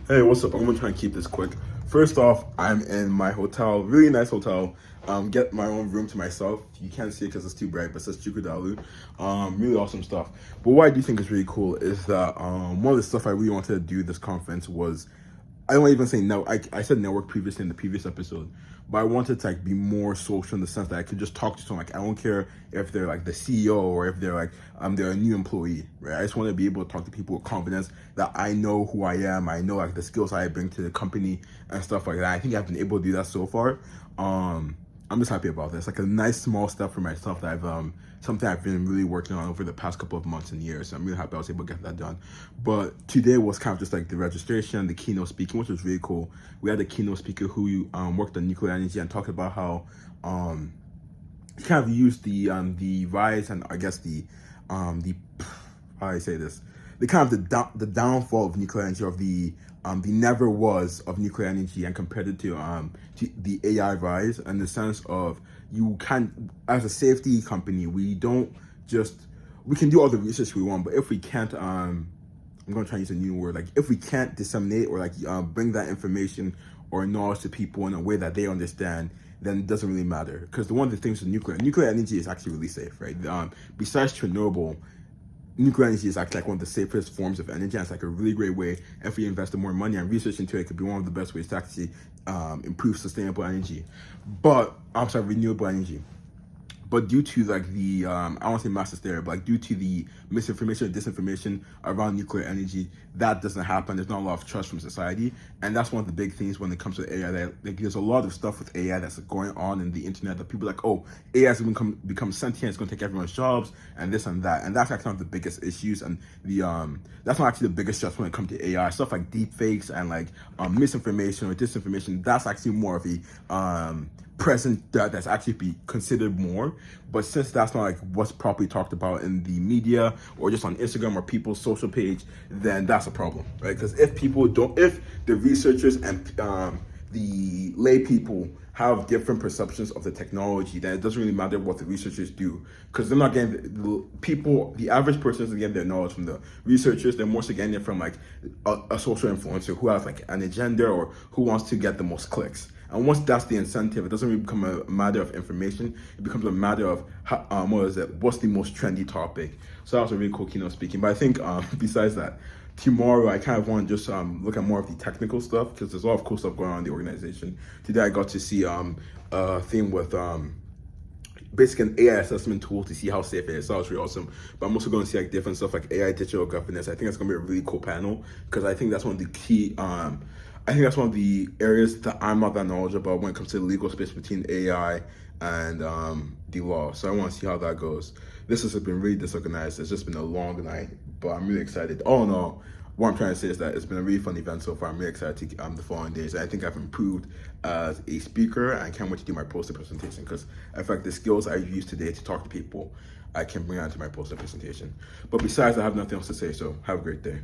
Hey, what's up? I'm gonna try and keep this quick. First off, I'm in my hotel, really nice hotel. Get my own room to myself. You can't see it because it's too bright, but it says Chukwudalu. Really awesome stuff. But what I do think is really cool is that one of the stuff I really wanted to do this conference was I don't even say no. I said network previously in the previous episode, but I wanted to like be more social in the sense that I could just talk to someone. Like I don't care if they're like the CEO or if they're like they're a new employee, right? I just want to be able to talk to people with confidence that I know who I am. I know like the skills I bring to the company and stuff like that. I think I've been able to do that so far. I'm just happy about this. Like a nice small step for myself that I've something I've been really working on over the past couple of months and years. So I'm really happy I was able to get that done. But today was kind of just like the registration, the keynote speaking, which was really cool. We had a keynote speaker who worked on nuclear energy and talked about how he kind of used the rise and I guess the how do I say this, the kind of the downfall of nuclear energy, of the never was of nuclear energy, and compared it to the AI rise, in the sense of you can, as a safety company, we don't just, we can do all the research we want, but if we can't I'm gonna try and use a new word, like if we can't disseminate or like bring that information or knowledge to people in a way that they understand, then it doesn't really matter. Because one of the things with nuclear energy is actually really safe, right? Besides Chernobyl, nuclear energy is actually like one of the safest forms of energy. And it's like a really great way, if we invested more money and research into it, it could be one of the best ways to actually improve sustainable energy. But I'm sorry, renewable energy. But due to like the I don't want to say mass hysteria, but like due to the misinformation and disinformation around nuclear energy, that doesn't happen. There's not a lot of trust from society, and that's one of the big things when it comes to AI. That like there's a lot of stuff with AI that's going on in the internet that people are like, oh, AI is going to become sentient, it's going to take everyone's jobs, and this and that, and that's actually one of the biggest issues, and the that's not actually the biggest stress when it comes to AI. Stuff like deep fakes and like misinformation or disinformation, that's actually more of a present that's actually be considered more. But since that's not like what's properly talked about in the media or just on Instagram or people's social page, then that's a problem, right? Because if people don't, if the researchers and the lay people have different perceptions of the technology, then it doesn't really matter what the researchers do, because they're not getting the average person is getting their knowledge from the researchers. They're more so getting it from like a social influencer who has like an agenda or who wants to get the most clicks. And once that's the incentive, it doesn't really become a matter of information. It becomes a matter of what's the most trendy topic. So that was a really cool keynote speaking. But I think besides that, tomorrow I kind of want to just look at more of the technical stuff, because there's a lot of cool stuff going on in the organization. Today I got to see a thing with basically an AI assessment tool to see how safe it is. So that was really awesome. But I'm also going to see like different stuff like AI digital governance. I think it's going to be a really cool panel, because I think that's one of the key I think that's one of the areas that I'm not that knowledgeable about when it comes to the legal space between AI and the law. So I want to see how that goes. This has been really disorganized. It's just been a long night, but I'm really excited. Oh no, what I'm trying to say is that it's been a really fun event so far. I'm really excited to the following days. I think I've improved as a speaker, and I can't wait to do my poster presentation, because I feel like the skills I used today to talk to people, I can bring out to my poster presentation. But besides, I have nothing else to say, so have a great day.